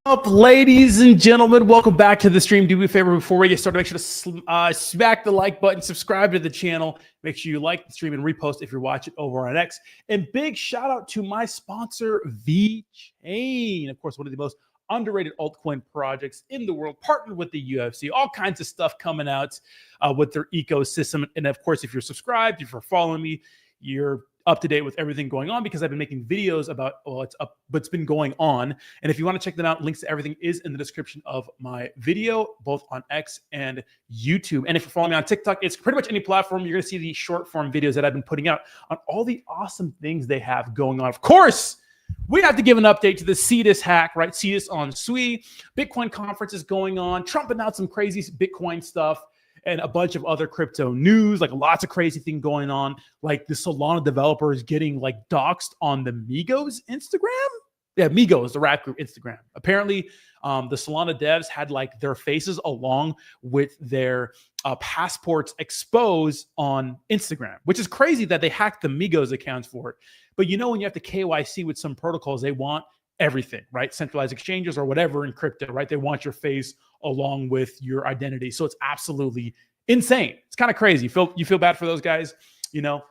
Up, ladies and gentlemen, welcome back to the stream. Do me a favor before we get started, make sure to smack the like button, subscribe to the channel, make sure you like the stream and repost if you're watching over on X. And big shout out to my sponsor, VeChain, of course, one of the most underrated altcoin projects in the world, partnered with the UFC, all kinds of stuff coming out with their ecosystem. And of course, if you're subscribed, if you're following me, you're up to date with everything going on because I've been making videos about what's been going on. And if you want to check them out, links to everything is in the description of my video, both on X and YouTube. And if you're following me on TikTok, it's pretty much any platform. You're going to see the short form videos that I've been putting out on all the awesome things they have going on. Of course, we have to give an update to the Cetus hack, right? Cetus on SUI. Bitcoin conference is going on. Trump announced some crazy Bitcoin stuff and a bunch of other crypto news, like lots of crazy thing going on. Like the Solana developer is getting like doxxed on the Migos Instagram. Yeah, Migos, the rap group Instagram. Apparently, the Solana devs had like their faces along with their passports exposed on Instagram, which is crazy that they hacked the Migos accounts for it. But you know, when you have to KYC with some protocols, they want everything, right? Centralized exchanges or whatever in crypto, right? They want your face along with your identity. So it's absolutely insane. It's kind of crazy. You feel bad for those guys, you know?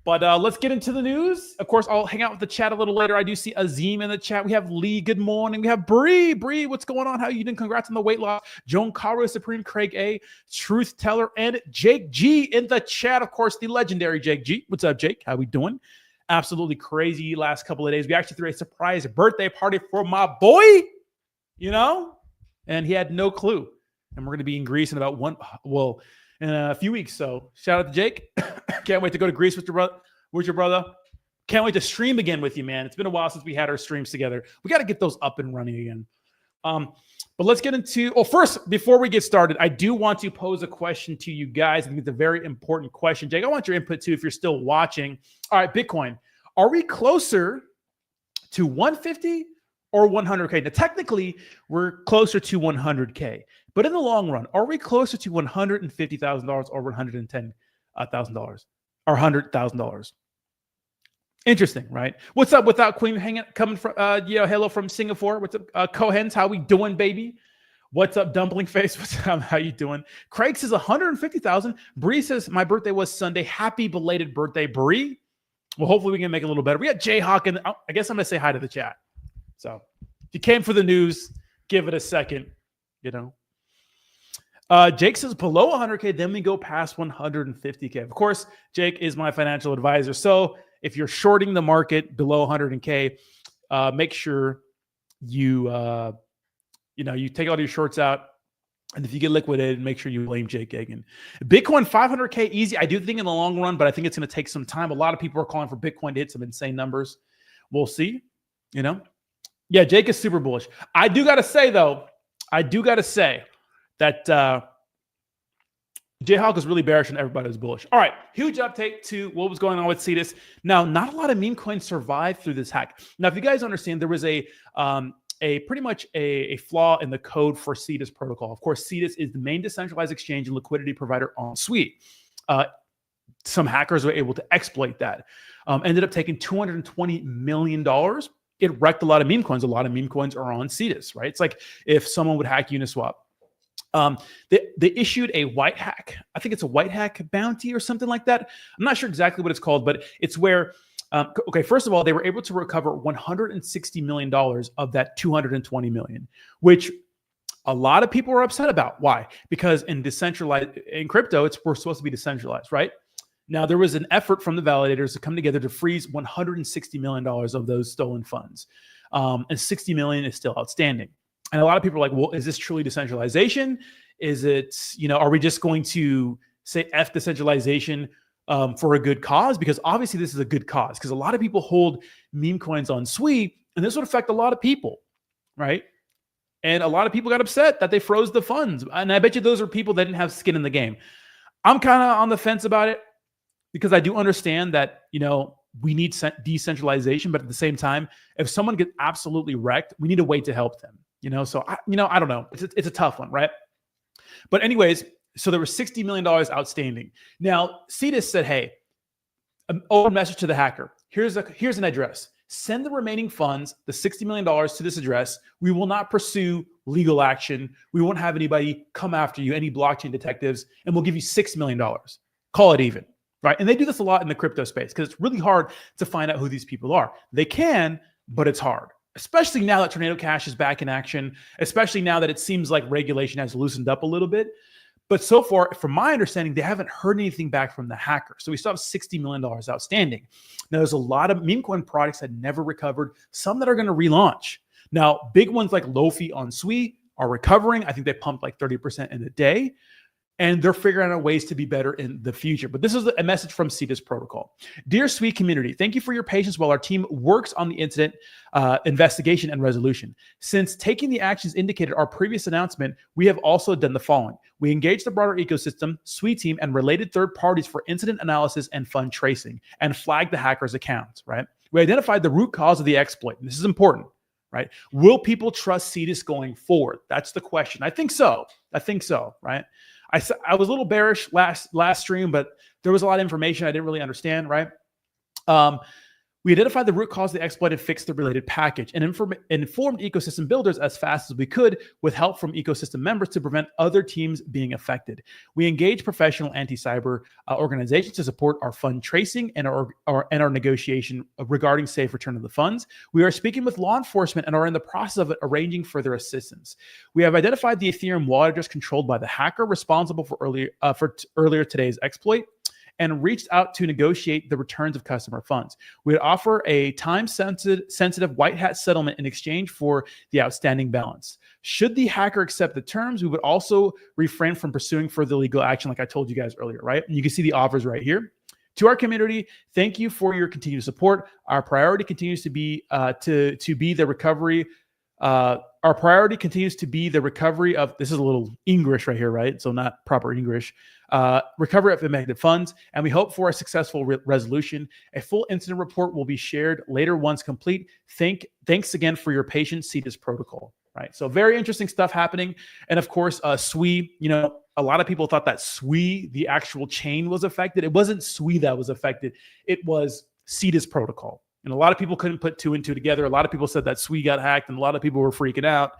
But let's get into the news. Of course, I'll hang out with the chat a little later. I do see Azim in the chat. We have Lee, good morning. We have Bree. Bree, what's going on? How you doing? Congrats on the weight loss. Joan Caro, Supreme, Craig A, Truth Teller, and Jake G in the chat. Of course, the legendary Jake G. What's up, Jake? How we doing? Absolutely crazy last couple of days. We actually threw a surprise birthday party for my boy, you know, and he had no clue. And we're going to be in Greece in about in a few weeks. So shout out to Jake. Can't wait to go to Greece with your brother. Can't wait to stream again with you, man. It's been a while since we had our streams together. We got to get those up and running again. But let's get into, first, before we get started, I do want to pose a question to you guys. I think it's a very important question. Jake, I want your input too if you're still watching. All right, Bitcoin. Are we closer to 150 or 100K? Now, technically, we're closer to 100K. But in the long run, are we closer to $150,000 or $110,000 or $100,000? Interesting, right? What's up, Without Queen coming from hello from Singapore. What's up, Cohens? How we doing, baby? What's up, Dumpling Face? What's up? How you doing? Craig says 150,000. Bree says my birthday was Sunday. Happy belated birthday, Bree. Well, hopefully we can make it a little better. We got Jayhawk, and I guess I'm gonna say hi to the chat. So if you came for the news, give it a second. You know. Jake says below 100K, then we go past 150K. Of course, Jake is my financial advisor. So if you're shorting the market below 100K, make sure you you take all your shorts out. And if you get liquidated, make sure you blame Jake Egan. Bitcoin 500K easy. I do think in the long run, but I think it's going to take some time. A lot of people are calling for Bitcoin to hit some insane numbers. We'll see. You know, yeah, Jake is super bullish. I do got to say though, that Jayhawk is really bearish and everybody was bullish. All right, huge update to what was going on with Cetus. Now, not a lot of meme coins survived through this hack. Now, if you guys understand, there was pretty much a flaw in the code for Cetus protocol. Of course, Cetus is the main decentralized exchange and liquidity provider on SUI. Some hackers were able to exploit that. Ended up taking $220 million. It wrecked a lot of meme coins. A lot of meme coins are on Cetus, right? It's like if someone would hack Uniswap. They issued a white hack. I think it's a white hack bounty or something like that. I'm not sure exactly what it's called, but it's where, first of all, they were able to recover $160 million of that $220 million, which a lot of people were upset about. Why? Because in crypto, we're supposed to be decentralized, right? Now, there was an effort from the validators to come together to freeze $160 million of those stolen funds. And $60 million is still outstanding. And a lot of people are like, well, is this truly decentralization? Is it, are we just going to say F decentralization for a good cause? Because obviously this is a good cause because a lot of people hold meme coins on SUI and this would affect a lot of people, right? And a lot of people got upset that they froze the funds. And I bet you those are people that didn't have skin in the game. I'm kind of on the fence about it because I do understand that, we need decentralization, but at the same time, if someone gets absolutely wrecked, we need a way to help them. So I don't know. It's a tough one, right? But anyways, so there was $60 million outstanding. Now, Cetus said, hey, an open message to the hacker. Here's an address. Send the remaining funds, the $60 million, to this address. We will not pursue legal action. We won't have anybody come after you, any blockchain detectives, and we'll give you $6 million. Call it even, right? And they do this a lot in the crypto space because it's really hard to find out who these people are. They can, but it's hard, especially now that Tornado Cash is back in action, especially now that it seems like regulation has loosened up a little bit. But so far, from my understanding, they haven't heard anything back from the hacker. So we still have $60 million outstanding. Now, there's a lot of meme coin products that never recovered, some that are going to relaunch. Now, big ones like Lofi on SUI are recovering. I think they pumped like 30% in a day. And they're figuring out ways to be better in the future. But this is a message from Cetus Protocol. Dear SUI community, thank you for your patience while our team works on the incident investigation and resolution. Since taking the actions indicated our previous announcement, we have also done the following. We engaged the broader ecosystem, SUI team, and related third parties for incident analysis and fund tracing, and flagged the hackers' accounts, right? We identified the root cause of the exploit. And this is important, right? Will people trust Cetus going forward? That's the question. I think so. Right? I was a little bearish last stream, but there was a lot of information I didn't really understand, right? We identified the root cause of the exploit and fixed the related package, and informed ecosystem builders as fast as we could with help from ecosystem members to prevent other teams being affected. We engaged professional anti-cyber organizations to support our fund tracing and our negotiation regarding safe return of the funds. We are speaking with law enforcement and are in the process of arranging further assistance. We have identified the Ethereum wallet address controlled by the hacker responsible for earlier today's exploit, and reached out to negotiate the returns of customer funds. We'd offer a time-sensitive white hat settlement in exchange for the outstanding balance. Should the hacker accept the terms, we would also refrain from pursuing further legal action, like I told you guys earlier, right? And you can see the offers right here. To our community, thank you for your continued support. Our priority continues to be the recovery. Our priority continues to be the recovery of, this is a little English right here, right? So not proper English. Recovery of impacted funds, and we hope for a successful resolution. A full incident report will be shared later once complete. Thanks again for your patience, Cetus Protocol. Right, so very interesting stuff happening, and of course, SUI. You know, a lot of people thought that SUI, the actual chain, was affected. It wasn't SUI that was affected; it was Cetus Protocol. And a lot of people couldn't put two and two together. A lot of people said that SUI got hacked, and a lot of people were freaking out.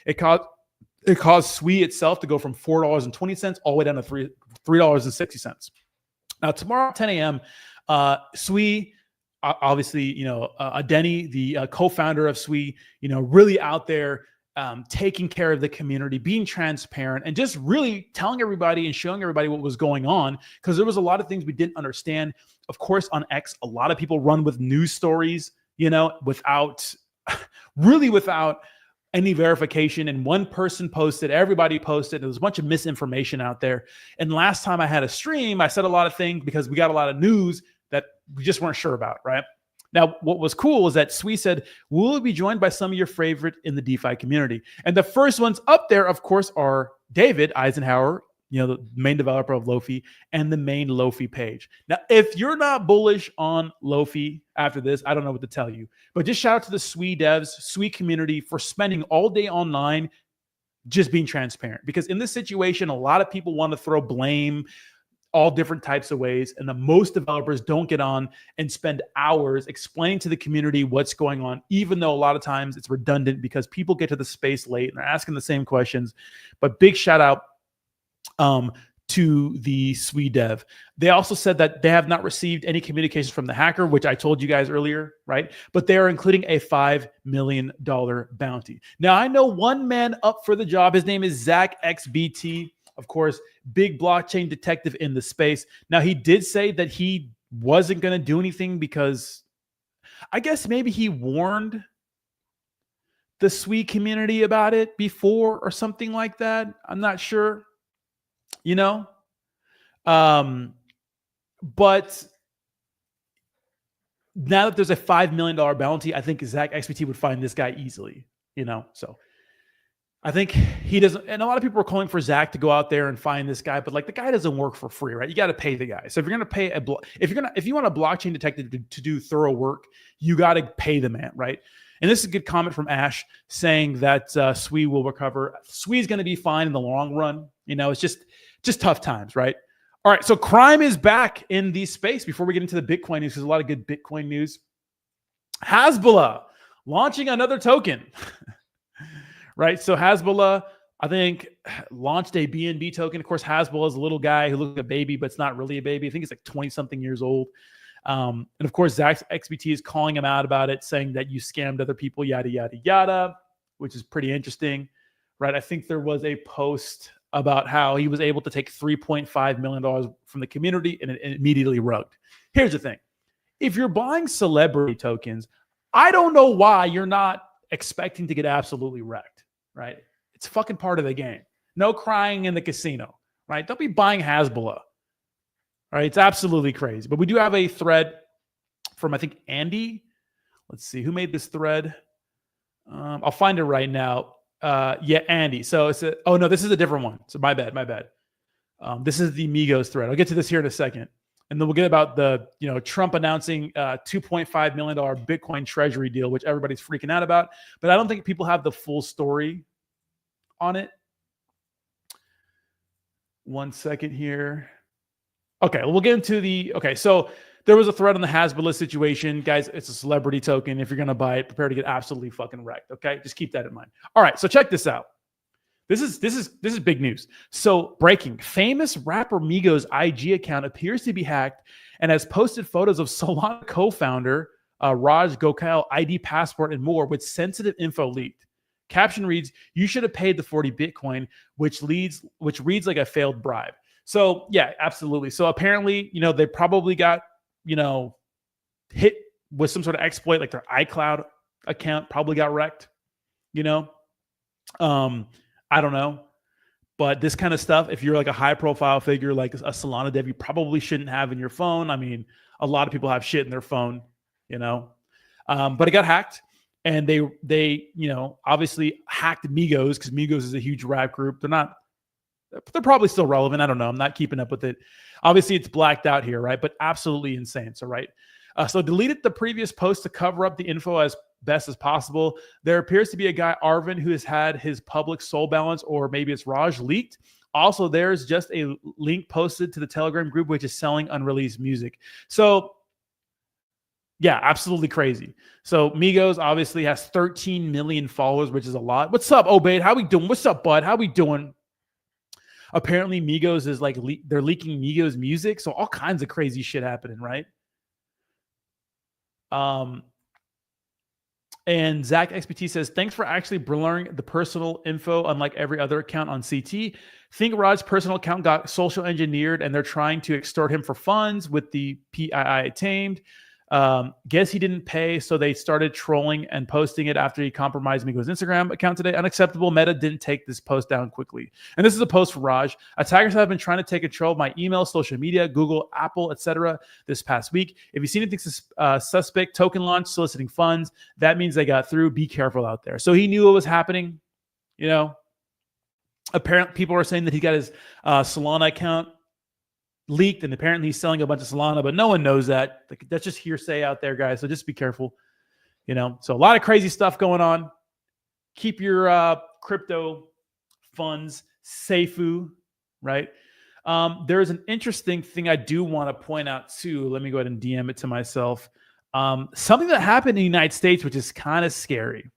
It caused SUI itself to go from $4.20 all the way down to $3.60. Now, tomorrow at 10 a.m., SUI, obviously, you know, Denny, the co-founder of SUI, you know, really out there taking care of the community, being transparent, and just really telling everybody and showing everybody what was going on, because there was a lot of things we didn't understand. Of course, on X, a lot of people run with news stories, you know, without any verification. And one person posted, everybody posted. There was a bunch of misinformation out there. And last time I had a stream, I said a lot of things because we got a lot of news that we just weren't sure about, right? Now, what was cool is that SUI said, we'll be joined by some of your favorite in the DeFi community. And the first ones up there, of course, are David Eisenhower, you know, the main developer of Lofi, and the main Lofi page. Now, if you're not bullish on Lofi after this, I don't know what to tell you. But just shout out to the SUI devs, SUI community for spending all day online just being transparent. Because in this situation, a lot of people want to throw blame all different types of ways, and the most developers don't get on and spend hours explaining to the community what's going on, even though a lot of times it's redundant because people get to the space late and they're asking the same questions. But big shout out to the SUI dev. They also said that they have not received any communications from the hacker, which I told you guys earlier, right? But they are including a $5 million bounty. Now, I know one man up for the job. His name is Zach XBT. Of course, big blockchain detective in the space. Now, he did say that he wasn't going to do anything because I guess maybe he warned the SUI community about it before or something like that. I'm not sure, you know. But now that there's a $5 million bounty, I think Zach XBT would find this guy easily, you know. So I think he doesn't, and a lot of people are calling for Zach to go out there and find this guy, but like the guy doesn't work for free, right? You got to pay the guy. So if you're going to pay if you want a blockchain detective to do thorough work, you got to pay the man, right? And this is a good comment from Ash saying that SUI will recover. SUI is going to be fine in the long run. You know, it's just tough times, right? All right, so crime is back in the space. Before we get into the Bitcoin news, there's a lot of good Bitcoin news. Hasbulla launching another token, right? So Hasbulla, I think, launched a BNB token. Of course, Hasbulla is a little guy who looks like a baby, but it's not really a baby. I think he's like 20-something years old. And of course, Zach XBT is calling him out about it, saying that you scammed other people, yada, yada, yada, which is pretty interesting, right? I think there was a post about how he was able to take $3.5 million from the community and it immediately rugged. Here's the thing. If you're buying celebrity tokens, I don't know why you're not expecting to get absolutely wrecked, right? It's fucking part of the game. No crying in the casino, right? Don't be buying Hasbulla. All right, it's absolutely crazy. But we do have a thread from, I think, Andy. Let's see, who made this thread? I'll find it right now. Yeah, Andy. So it's oh no, this is a different one. So my bad. This is the Migos thread. I'll get to this here in a second. And then we'll get about the, Trump announcing $2.5 million Bitcoin treasury deal, which everybody's freaking out about. But I don't think people have the full story on it. 1 second here. Okay, we'll get into okay, so there was a thread on the Hasbulla situation. Guys, it's a celebrity token. If you're going to buy it, prepare to get absolutely fucking wrecked, okay? Just keep that in mind. All right, so check this out. This is big news. So breaking, famous rapper Migos IG account appears to be hacked and has posted photos of Solana co-founder Raj Gokhale, ID passport, and more with sensitive info leaked. Caption reads, "You should have paid the 40 Bitcoin," which reads like a failed bribe. So yeah, absolutely. So apparently, they probably got, hit with some sort of exploit, like their iCloud account probably got wrecked, I don't know. But this kind of stuff, if you're like a high profile figure, like a Solana dev, you probably shouldn't have in your phone. I mean, a lot of people have shit in their phone, but it got hacked. And they obviously hacked Migos, because Migos is a huge rap group. They're probably still relevant. I don't know. I'm not keeping up with it. Obviously, it's blacked out here, right? But absolutely insane. So, right. So deleted the previous post to cover up the info as best as possible. There appears to be a guy, Arvin, who has had his public soul balance, or maybe it's Raj, leaked. Also, there's just a link posted to the Telegram group, which is selling unreleased music. So, yeah, absolutely crazy. So Migos obviously has 13 million followers, which is a lot. What's up, Obaid? How we doing? What's up, bud? How we doing? Apparently, Migos is like, they're leaking Migos music. So all kinds of crazy shit happening, right? And Zach XBT says, "Thanks for actually blurring the personal info, unlike every other account on CT. Think Rod's personal account got social engineered and they're trying to extort him for funds with the PII tamed. Guess he didn't pay, so they started trolling and posting it after he compromised Migos' Instagram account today. Unacceptable. Meta didn't take this post down quickly." And this is a post from Raj. "Attackers have been trying to take control of my email, social media, Google, Apple, etc. this past week. If you see anything suspect, token launch, soliciting funds, that means they got through. Be careful out there." So he knew what was happening. Apparently people are saying that he got his Solana account leaked, and apparently he's selling a bunch of Solana, but no one knows that. That's just hearsay out there, guys. So just be careful. So a lot of crazy stuff going on. Keep your crypto funds safe, right? There's an interesting thing I do want to point out too. Let me go ahead and DM it to myself. Something that happened in the United States, which is kind of scary,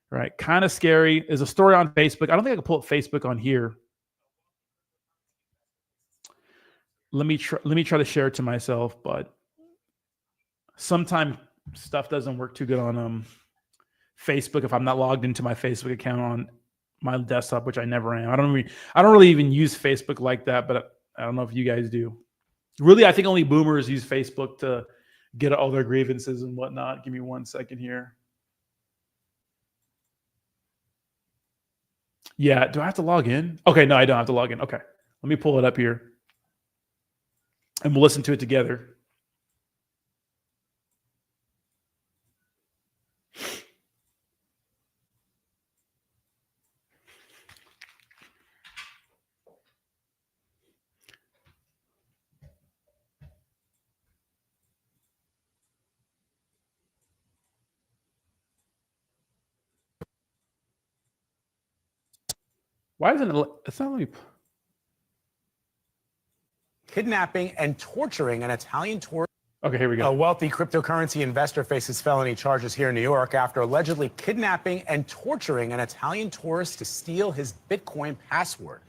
right? Kind of scary, is a story on Facebook. I don't think I can pull up Facebook on here. Let me try to share it to myself, but sometimes stuff doesn't work too good on Facebook if I'm not logged into my Facebook account on my desktop, which I never am. I don't really even use Facebook like that, but I don't know if you guys do. Really, I think only boomers use Facebook to get all their grievances and whatnot. Give me 1 second here. Yeah, do I have to log in? Okay, no, I don't have to log in. Okay, let me pull it up here. And we'll listen to it together. Why isn't it? It's not like kidnapping and torturing an Italian tourist. Okay, here we go. A wealthy cryptocurrency investor faces felony charges here in New York after allegedly kidnapping and torturing an Italian tourist to steal his Bitcoin password.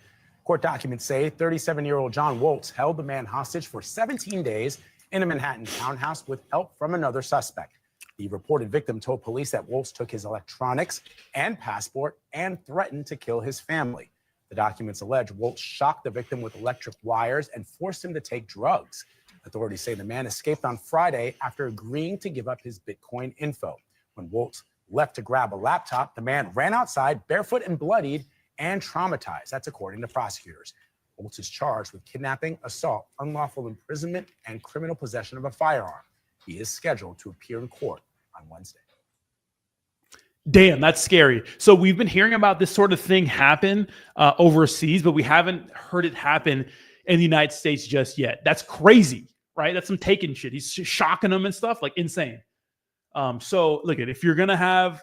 Court documents say 37-year-old John Woltz held the man hostage for 17 days in a Manhattan townhouse with help from another suspect. The reported victim told police that Woltz took his electronics and passport and threatened to kill his family. The documents allege Woltz shocked the victim with electric wires and forced him to take drugs. Authorities say the man escaped on Friday after agreeing to give up his Bitcoin info. When Woltz left to grab a laptop, the man ran outside barefoot and bloodied and traumatized. That's according to prosecutors. Woltz is charged with kidnapping, assault, unlawful imprisonment, and criminal possession of a firearm. He is scheduled to appear in court on Wednesday. Damn, that's scary. So we've been hearing about this sort of thing happen overseas, but we haven't heard it happen in the United States just yet. That's crazy, right? That's some taken shit. He's shocking them and stuff, like insane. So look at, if you're going to have,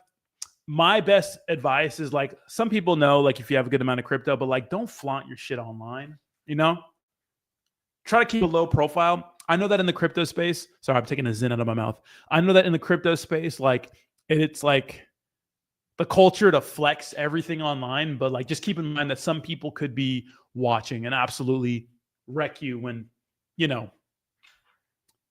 my best advice is, like, some people know, like, if you have a good amount of crypto, but like, don't flaunt your shit online, you know? Try to keep a low profile. I know that in the crypto space, sorry, I'm taking a zin out of my mouth. I know that in the crypto space, like, it's like the culture to flex everything online, but like, just keep in mind that some people could be watching and absolutely wreck you when, you know,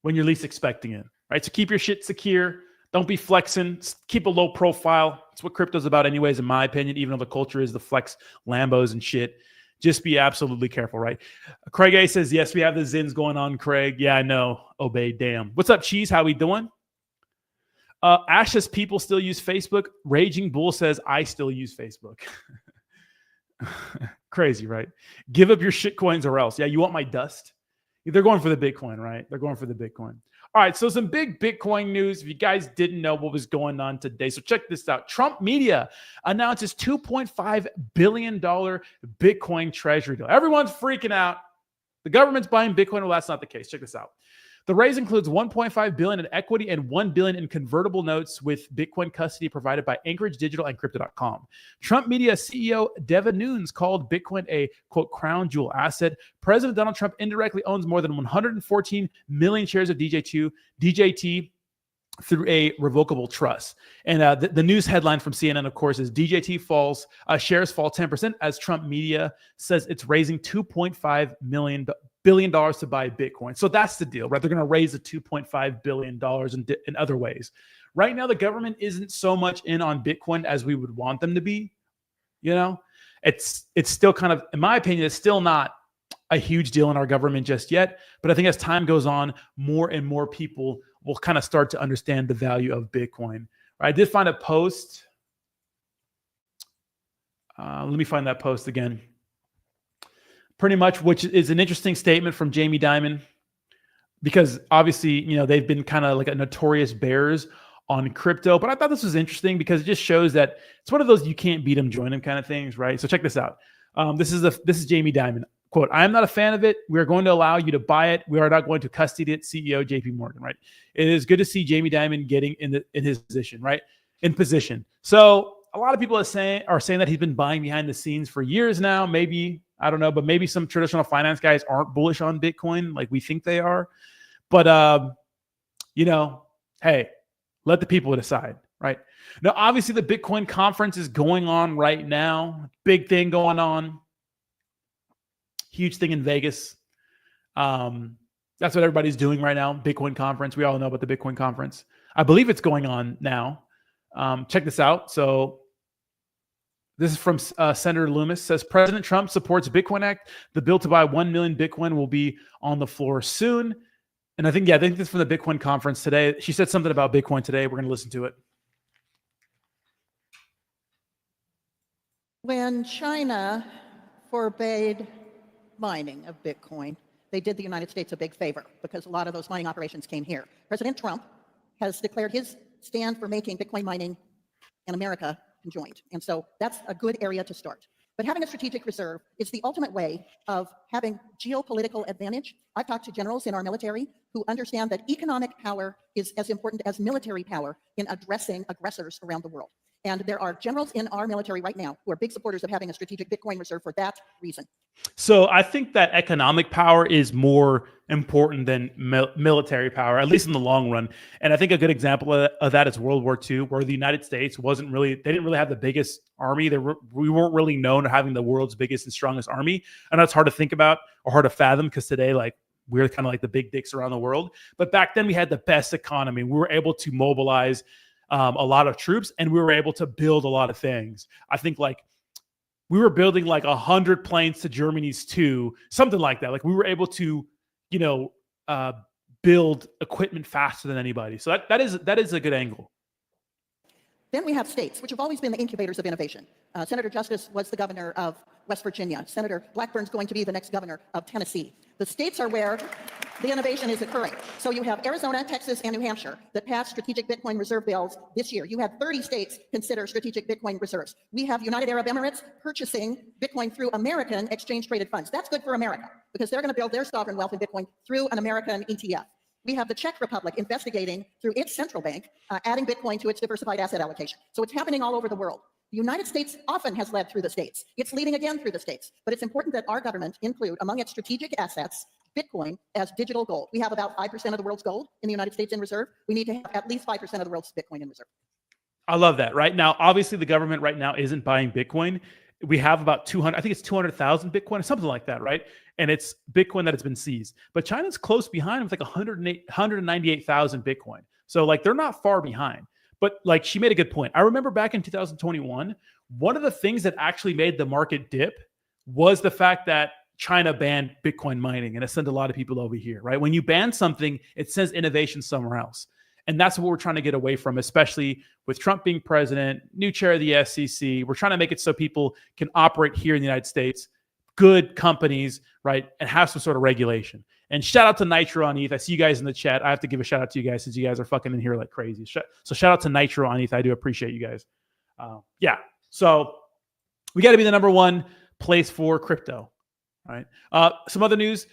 when you're least expecting it, right? So keep your shit secure. Don't be flexing. Keep a low profile. It's what crypto's about anyways, in my opinion, even though the culture is the flex Lambos and shit. Just be absolutely careful, right? Craig A says, yes, we have the Zins going on, Craig. Yeah, I know. Obey, damn. What's up, Cheese? How we doing? Ash says, people still use Facebook. Raging Bull says, I still use Facebook. Crazy, right? Give up your shit coins or else. Yeah, you want my dust? They're going for the Bitcoin, right? They're going for the Bitcoin. All right, so some big Bitcoin news. If you guys didn't know what was going on today, so check this out. Trump Media announces $2.5 billion Bitcoin treasury deal. Everyone's freaking out. The government's buying Bitcoin. Well, that's not the case. Check this out. The raise includes $1.5 billion in equity and $1 billion in convertible notes with Bitcoin custody provided by Anchorage Digital and Crypto.com. Trump Media CEO Devin Nunes called Bitcoin a, quote, crown jewel asset. President Donald Trump indirectly owns more than 114 million shares of DJT through a revocable trust. And the news headline from CNN, of course, is DJT falls, shares fall 10% as Trump Media says it's raising $2.5 billion to buy Bitcoin. So that's the deal, right? They're going to raise the $2.5 billion in other ways. Right now, the government isn't so much in on Bitcoin as we would want them to be. You know, it's still kind of, in my opinion, it's still not a huge deal in our government just yet. But I think as time goes on, more and more people will kind of start to understand the value of Bitcoin. I did find a post. Let me find that post again. Pretty much, which is an interesting statement from Jamie Dimon, because obviously, you know, they've been kind of like a notorious bears on crypto. But I thought this was interesting because it just shows that it's one of those you can't beat them, join them kind of things, right? So check this out. This is Jamie Dimon. Quote, I am not a fan of it. We are going to allow you to buy it. We are not going to custody it. CEO JP Morgan, right? It is good to see Jamie Dimon getting in his position, right? In position. So a lot of people are saying that he's been buying behind the scenes for years now. Maybe, I don't know, but maybe some traditional finance guys aren't bullish on Bitcoin like we think they are. But, you know, hey, let the people decide, right? Now, obviously, the Bitcoin conference is going on right now. Big thing going on. Huge thing in Vegas. That's what everybody's doing right now. Bitcoin conference. We all know about the Bitcoin conference. I believe it's going on now. Check this out. So this is from Senator Loomis. Says President Trump supports Bitcoin Act. The bill to buy 1 million Bitcoin will be on the floor soon. And I think this is from the Bitcoin conference today. She said something about Bitcoin today. We're going to listen to it. When China forbade mining of Bitcoin, they did the United States a big favor because a lot of those mining operations came here. President Trump has declared his stand for making Bitcoin mining in America conjoined. And so that's a good area to start. But having a strategic reserve is the ultimate way of having geopolitical advantage. I've talked to generals in our military who understand that economic power is as important as military power in addressing aggressors around the world. And there are generals in our military right now who are big supporters of having a strategic Bitcoin reserve for that reason. So I think that economic power is more important than military power, at least in the long run. And I think a good example of that is World War II, where the United States they didn't really have the biggest army. We weren't really known for having the world's biggest and strongest army. I know it's hard to think about or hard to fathom because today, like, we're kind of like the big dicks around the world. But back then we had the best economy. We were able to mobilize a lot of troops, and we were able to build a lot of things. I think like we were building like 100 planes to Germany's 2, something like that. Like we were able to, build equipment faster than anybody. So that is a good angle. Then we have states, which have always been the incubators of innovation. Senator Justice was the governor of West Virginia. Senator Blackburn's going to be the next governor of Tennessee. The states are where the innovation is occurring. So you have Arizona, Texas, and New Hampshire that passed strategic Bitcoin reserve bills this year. You have 30 states consider strategic Bitcoin reserves. We have United Arab Emirates purchasing Bitcoin through American exchange-traded funds. That's good for America because they're going to build their sovereign wealth in Bitcoin through an American ETF. We have the Czech Republic investigating through its central bank, adding Bitcoin to its diversified asset allocation. So it's happening all over the world. The United States often has led through the states. It's leading again through the states. But it's important that our government include among its strategic assets Bitcoin as digital gold. We have about 5% of the world's gold in the United States in reserve. We need to have at least 5% of the world's Bitcoin in reserve. I love that. Right now, obviously, the government right now isn't buying Bitcoin. We have about 200, I think it's 200,000 Bitcoin or something like that, right? And it's Bitcoin that has been seized. But China's close behind with like 198,000 Bitcoin. So like they're not far behind. But like she made a good point. I remember back in 2021, one of the things that actually made the market dip was the fact that China banned Bitcoin mining, and it sent a lot of people over here, right? When you ban something, it sends innovation somewhere else. And that's what we're trying to get away from, especially with Trump being president, new chair of the SEC. We're trying to make it so people can operate here in the United States, good companies, right, and have some sort of regulation. And shout out to Nitro on ETH. I see you guys in the chat. I have to give a shout out to you guys since you guys are fucking in here like crazy. So shout out to Nitro on ETH. I do appreciate you guys. Yeah. So we got to be the number one place for crypto. All right. Some other news.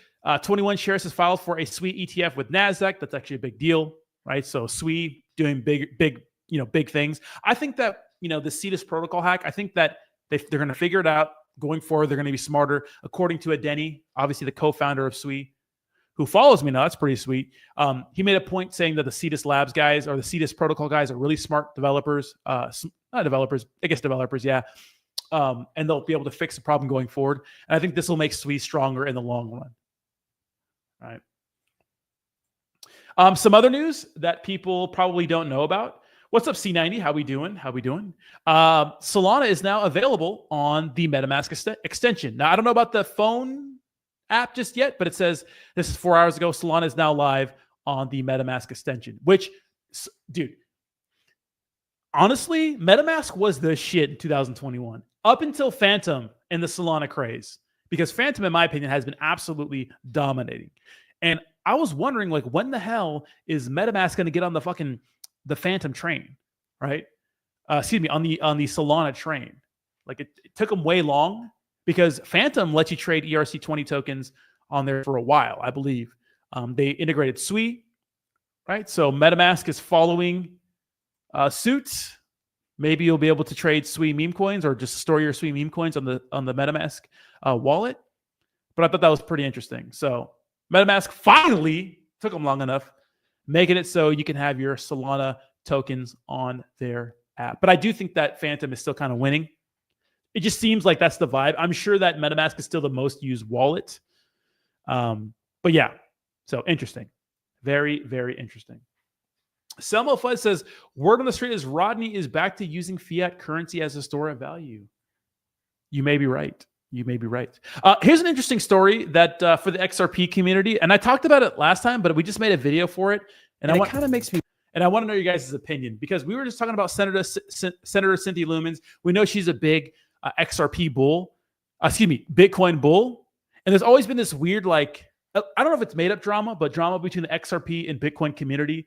21 Shares has filed for a SUI ETF with NASDAQ. That's actually a big deal, right? So SUI doing big things. I think that, the Cetus protocol hack, I think that they're going to figure it out going forward. They're going to be smarter. According to Adeni, obviously the co-founder of SUI, who follows me now, that's pretty sweet. He made a point saying that the Cetus Labs guys or the Cetus protocol guys are really smart developers, not developers, I guess developers, yeah. And they'll be able to fix the problem going forward. And I think this will make SUI stronger in the long run. All right. Some other news that people probably don't know about. What's up, C90? How we doing? Solana is now available on the MetaMask extension. Now, I don't know about the phone app just yet, but it says this is 4 hours ago. Solana is now live on the MetaMask extension, which, dude, honestly, MetaMask was the shit in 2021 up until Phantom and the Solana craze, because Phantom, in my opinion, has been absolutely dominating. And I was wondering, like, when the hell is MetaMask going to get on the Phantom train, right? On the Solana train. Like it took them way long because Phantom lets you trade ERC20 tokens on there for a while, I believe. They integrated SUI, right? So MetaMask is following suit. Maybe you'll be able to trade SUI meme coins or just store your SUI meme coins on the MetaMask wallet. But I thought that was pretty interesting. So MetaMask finally took them long enough, making it so you can have your Solana tokens on their app. But I do think that Phantom is still kind of winning. It just seems like that's the vibe. I'm sure that MetaMask is still the most used wallet. But yeah, so interesting. Very, very interesting. Selmo Fuzz says, word on the street is Rodney is back to using fiat currency as a store of value. You may be right. Here's an interesting story that for the XRP community, and I talked about it last time, but we just made a video for it, and it kind of makes me. And I want to know your guys' opinion because we were just talking about Senator Cynthia Lumens. We know she's a big XRP bull, Bitcoin bull, and there's always been this weird, like, I don't know if it's made up drama, but drama between the XRP and Bitcoin community.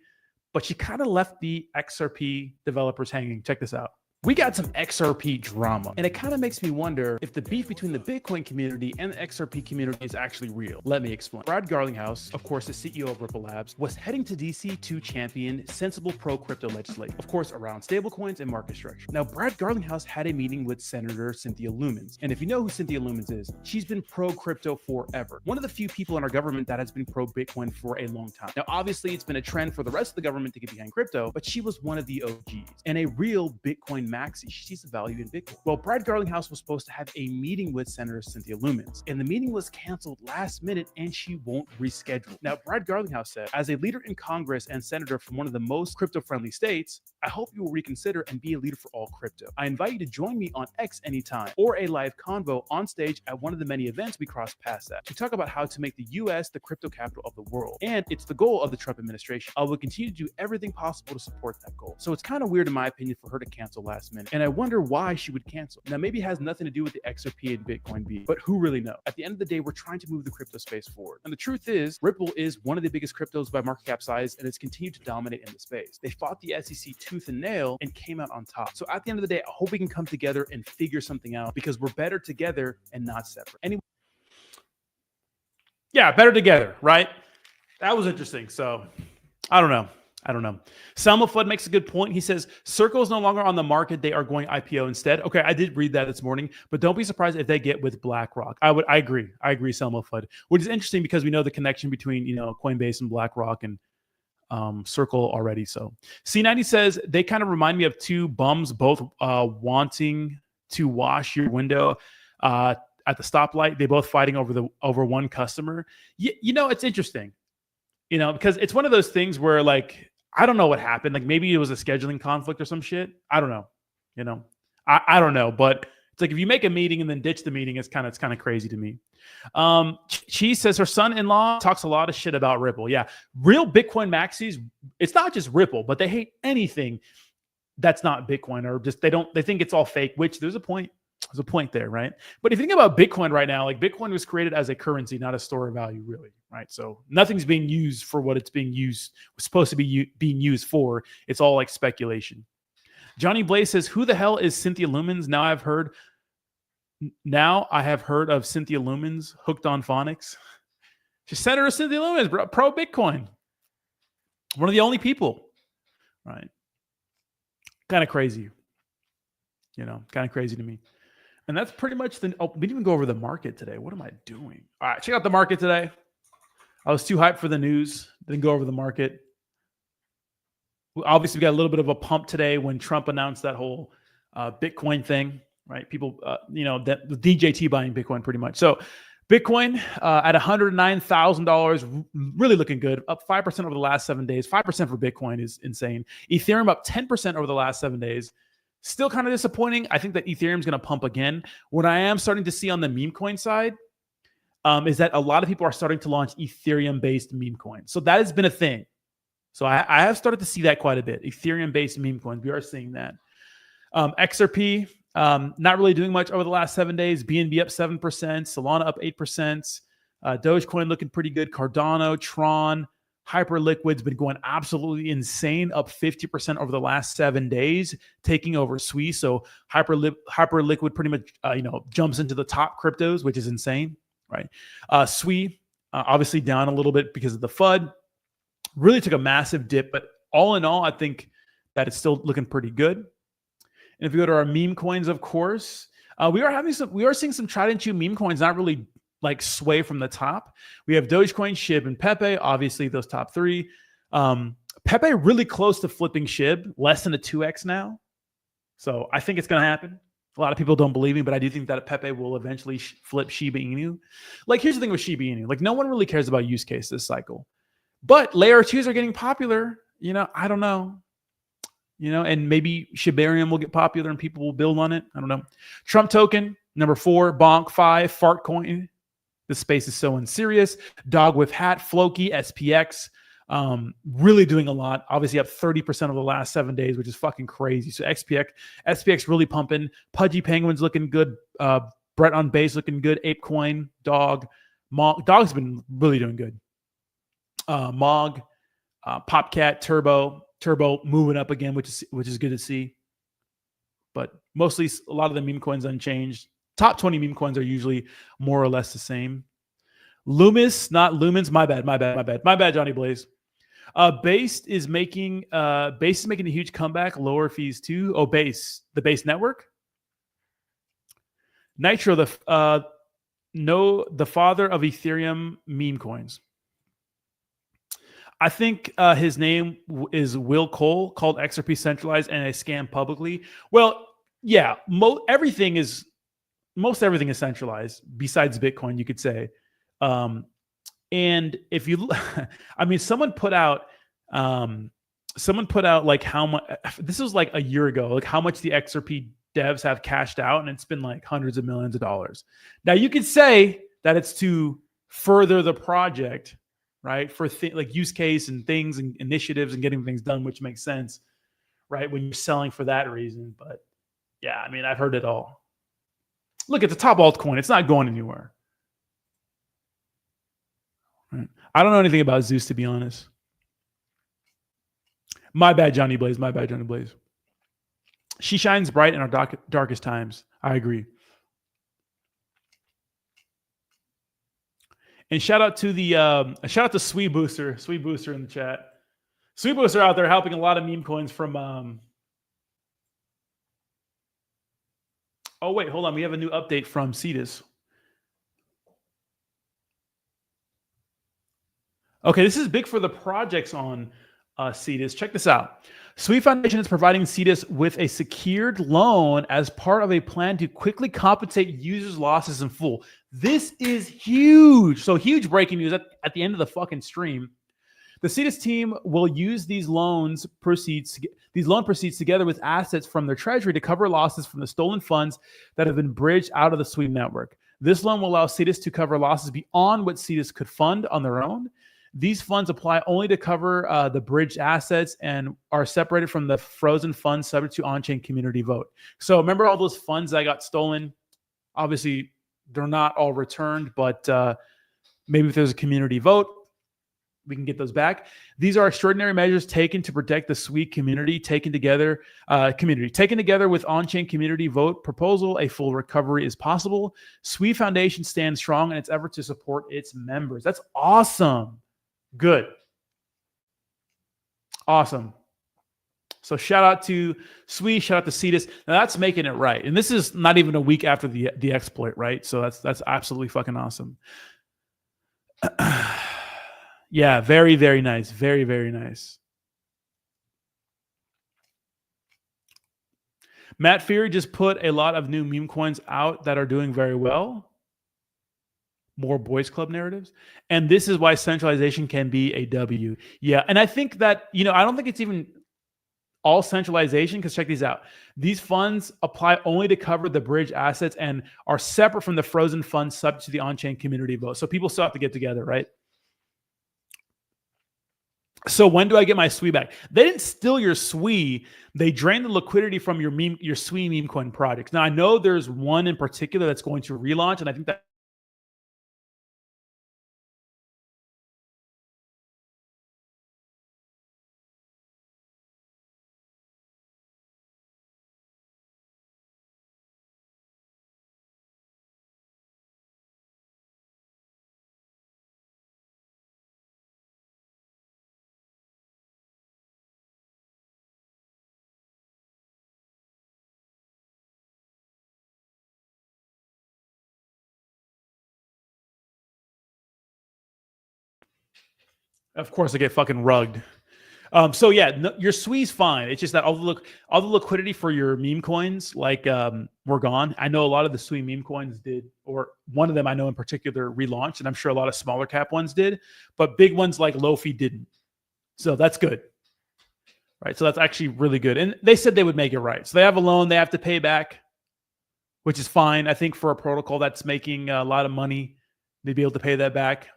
But she kind of left the XRP developers hanging. Check this out. We got some XRP drama, and it kind of makes me wonder if the beef between the Bitcoin community and the XRP community is actually real. Let me explain. Brad Garlinghouse, of course, the CEO of Ripple Labs, was heading to DC to champion sensible pro-crypto legislation, of course, around stablecoins and market structure. Now, Brad Garlinghouse had a meeting with Senator Cynthia Lumens, and if you know who Cynthia Lumens is, she's been pro-crypto forever. One of the few people in our government that has been pro-Bitcoin for a long time. Now, obviously, it's been a trend for the rest of the government to get behind crypto, but she was one of the OGs and a real Bitcoin maxi. She sees the value in Bitcoin. Well, Brad Garlinghouse was supposed to have a meeting with Senator Cynthia Lumens, and the meeting was canceled last minute, and she won't reschedule. Now, Brad Garlinghouse said, as a leader in Congress and senator from one of the most crypto-friendly states, I hope you will reconsider and be a leader for all crypto. I invite you to join me on X anytime or a live convo on stage at one of the many events we cross paths at to talk about how to make the US the crypto capital of the world. And it's the goal of the Trump administration. I will continue to do everything possible to support that goal. So it's kind of weird, in my opinion, for her to cancel last minute. And I wonder why she would cancel. Now, maybe it has nothing to do with the XRP and Bitcoin beef, but who really knows? At the end of the day, we're trying to move the crypto space forward. And the truth is, Ripple is one of the biggest cryptos by market cap size, and it's continued to dominate in the space. They fought the SEC tooth and nail and came out on top. So at the end of the day, I hope we can come together and figure something out, because we're better together and not separate. Anyway, yeah, better together, right? That was interesting. So I don't know. Selma Flood makes a good point. He says, Circle is no longer on the market. They are going IPO instead. Okay, I did read that this morning, but don't be surprised if they get with BlackRock. I agree, Selma Flood, which is interesting because we know the connection between, Coinbase and BlackRock and Circle already. So C90 says, they kind of remind me of two bums both wanting to wash your window at the stoplight. They both fighting over one customer. It's interesting, because it's one of those things where, like, I don't know what happened. Like, maybe it was a scheduling conflict or some shit. I don't know. I don't know. But it's like, if you make a meeting and then ditch the meeting, it's kind of crazy to me. She says her son-in-law talks a lot of shit about Ripple. Yeah, real Bitcoin maxis. It's not just Ripple, but they hate anything that's not Bitcoin, or just they think it's all fake. Which there's a point. There's a point there, right? But if you think about Bitcoin right now, like, Bitcoin was created as a currency, not a store of value, really, right? So nothing's being used for what it's was supposed to be being used for. It's all like speculation. Johnny Blaze says, who the hell is Cynthia Lumens? Now I have heard of Cynthia Lumens hooked on phonics. She's Senator Cynthia Lumens, pro Bitcoin. One of the only people, right? Kind of crazy. Kind of crazy to me. And that's pretty much we didn't even go over the market today. What am I doing? All right, check out the market today. I was too hyped for the news. Didn't go over the market. Obviously, we got a little bit of a pump today when Trump announced that whole Bitcoin thing, right? People, the DJT buying Bitcoin pretty much. So Bitcoin at $109,000, really looking good, up 5% over the last 7 days. 5% for Bitcoin is insane. Ethereum up 10% over the last 7 days. Still kind of disappointing. I think that Ethereum is going to pump again. What I am starting to see on the meme coin side is that a lot of people are starting to launch Ethereum-based meme coins. So that has been a thing. So I have started to see that quite a bit. Ethereum-based meme coins. We are seeing that. XRP, not really doing much over the last 7 days. BNB up 7%. Solana up 8%. Dogecoin looking pretty good. Cardano, Tron, Hyperliquid's been going absolutely insane, up 50% over the last 7 days, taking over SUI. So Hyperliquid pretty much, jumps into the top cryptos, which is insane, right? SUI, obviously down a little bit because of the FUD. Really took a massive dip, but all in all, I think that it's still looking pretty good. And if you go to our meme coins, of course, we are seeing some tried and true meme coins not really like sway from the top. We have Dogecoin, SHIB, and Pepe, obviously those top three. Pepe really close to flipping SHIB, less than a 2x now. So I think it's going to happen. A lot of people don't believe me, but I do think that Pepe will eventually flip Shiba Inu. Like, here's the thing with Shiba Inu. Like, no one really cares about use case this cycle. But layer 2s are getting popular. I don't know. And maybe Shibarium will get popular and people will build on it. I don't know. Trump token, number 4, Bonk 5, Fart Coin. This space is so unserious. Dog with Hat, Floki, SPX, really doing a lot. Obviously up 30% over the last 7 days, which is fucking crazy. So SPX really pumping. Pudgy Penguin's looking good. Brett on base looking good. ApeCoin, Dog. Dog's been really doing good. Mog, Popcat, Turbo moving up again, which is good to see. but mostly a lot of the meme coins unchanged. Top 20 meme coins are usually more or less the same. Loomis, not Lumens. My bad, Johnny Blaze. Base is making a huge comeback. Lower fees too. Oh, the Base network. Nitro, the father of Ethereum meme coins. I think his name is Will Cole, called XRP centralized and a scam publicly. Well, yeah, most everything is centralized besides Bitcoin, you could say. And if you, I mean, someone put out like how much, this was like a year ago, like how much the XRP devs have cashed out, and it's been like hundreds of millions of dollars. Now you could say that it's to further the project, right? For like use case and things and initiatives and getting things done, which makes sense, right? When you're selling for that reason. But yeah, I mean, I've heard it all. Look, it's a top altcoin. It's not going anywhere. Right. I don't know anything about Zeus, to be honest. My bad, Johnny Blaze. She shines bright in our darkest times. I agree. And shout out to Sweet Booster in the chat. Sweet Booster out there helping a lot of meme coins from. Oh wait, hold on. We have a new update from Cetus. Okay, this is big for the projects on Cetus. Check this out. SUI Foundation is providing Cetus with a secured loan as part of a plan to quickly compensate users' losses in full. This is huge. So huge breaking news at the end of the fucking stream. The Cetus team will use these loan proceeds together with assets from their treasury to cover losses from the stolen funds that have been bridged out of the SUI network. This loan will allow Cetus to cover losses beyond what Cetus could fund on their own. These funds apply only to cover the bridged assets and are separated from the frozen funds subject to on-chain community vote. So remember all those funds that got stolen? Obviously, they're not all returned, but maybe if there's a community vote, we can get those back. These are extraordinary measures taken to protect the SUI community, taken together with on-chain community vote proposal. A full recovery is possible. SUI Foundation stands strong in its effort to support its members. That's awesome. Good. Awesome. So shout out to SUI, shout out to Cetus. Now that's making it right. And this is not even a week after the exploit, right? So that's absolutely fucking awesome. Yeah, very, very nice. Very, very nice. Matt Fury just put a lot of new meme coins out that are doing very well. More boys club narratives. And this is why centralization can be a W. Yeah. And I think that, I don't think it's even all centralization, because check these out. These funds apply only to cover the bridge assets and are separate from the frozen funds subject to the on-chain community vote. So people still have to get together, right? So when do I get my SUI back? They didn't steal your SUI. They drained the liquidity from your SUI meme coin projects. Now I know there's one in particular that's going to relaunch, and I think that of course I get fucking rugged. So yeah, your SUI's fine. It's just that all the liquidity for your meme coins were gone. I know a lot of the SUI meme coins did, or one of them I know in particular relaunched, and I'm sure a lot of smaller cap ones did, but big ones like Lofi didn't. So that's good, right? So that's actually really good. And they said they would make it right. So they have a loan they have to pay back, which is fine. I think for a protocol that's making a lot of money, they'd be able to pay that back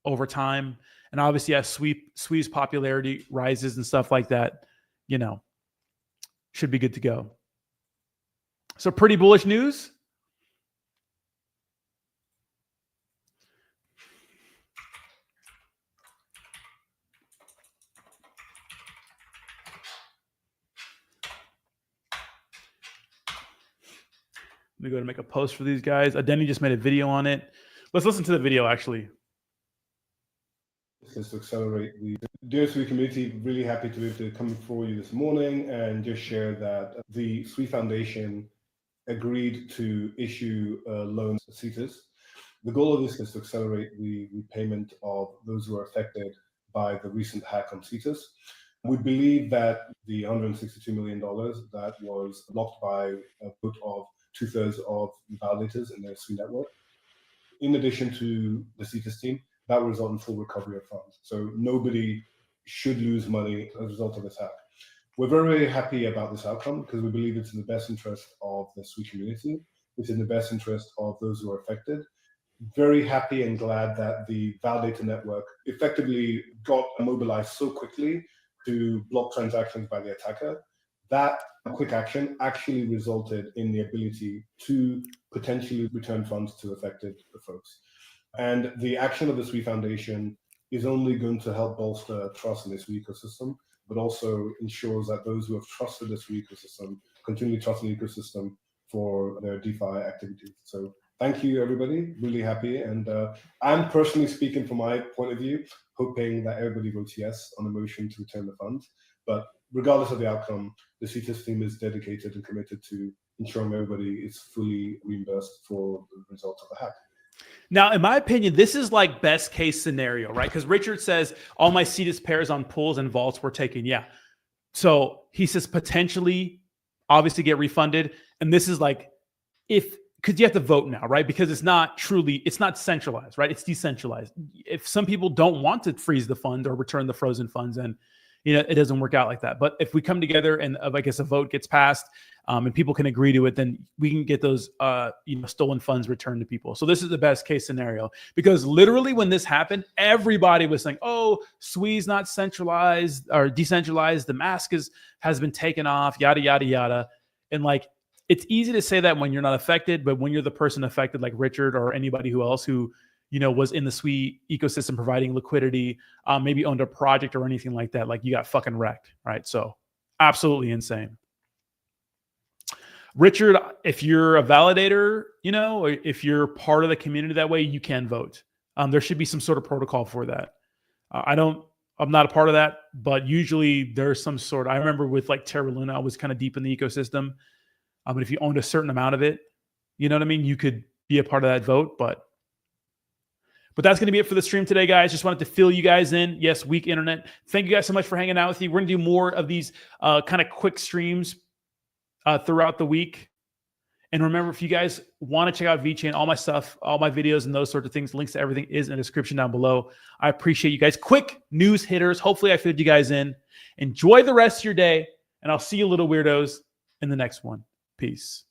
over time. And obviously, as SUI's popularity rises and stuff like that, should be good to go. So pretty bullish news. Let me go to make a post for these guys. Denny just made a video on it. Let's listen to the video, actually. This is to accelerate the SUI community. Really happy to be able to come for you this morning and just share that the SUI Foundation agreed to issue loans to Cetus. The goal of this is to accelerate the repayment of those who are affected by the recent hack on Cetus. We believe that the $162 million that was blocked by a vote of 2/3 of validators in their SUI network, in addition to the Cetus team, that will result in full recovery of funds. So nobody should lose money as a result of this hack. We're very, very happy about this outcome because we believe it's in the best interest of the SUI community. It's in the best interest of those who are affected. Very happy and glad that the validator network effectively got mobilized so quickly to block transactions by the attacker. That quick action actually resulted in the ability to potentially return funds to affected folks. And the action of the SUI Foundation is only going to help bolster trust in this ecosystem, but also ensures that those who have trusted this ecosystem continue to trust the ecosystem for their DeFi activities. So thank you, everybody. Really happy. And I'm personally speaking from my point of view, hoping that everybody votes yes on the motion to return the funds. But regardless of the outcome, the Cetus team is dedicated and committed to ensuring everybody is fully reimbursed for the results of the hack. Now, in my opinion, this is like best case scenario, right? Because Richard says all my Cetus pairs on pools and vaults were taken. Yeah. So he says potentially, obviously get refunded. And this is like because you have to vote now, right? Because it's not centralized, right? It's decentralized. If some people don't want to freeze the fund or return the frozen funds, and it doesn't work out like that. But if we come together and I guess a vote gets passed and people can agree to it, then we can get those stolen funds returned to people. So this is the best case scenario, because literally when this happened, everybody was saying, "Oh, SUI's not centralized or decentralized. The mask has been taken off, yada yada yada." And like, it's easy to say that when you're not affected, but when you're the person affected, like Richard or anybody else who was in the SUI ecosystem providing liquidity, maybe owned a project or anything like that, like you got fucking wrecked, right? So absolutely insane. Richard, if you're a validator, or if you're part of the community that way, you can vote. There should be some sort of protocol for that. I'm not a part of that, but usually there's some sort. I remember with like Terra Luna, I was kind of deep in the ecosystem. But if you owned a certain amount of it, you know what I mean? You could be a part of that vote, but that's going to be it for the stream today, guys. Just wanted to fill you guys in. Yes, weak internet. Thank you guys so much for hanging out with me. We're going to do more of these kind of quick streams throughout the week. And remember, if you guys want to check out VeChain, all my stuff, all my videos and those sorts of things, links to everything is in the description down below. I appreciate you guys. Quick news hitters. Hopefully I filled you guys in. Enjoy the rest of your day, and I'll see you little weirdos in the next one. Peace.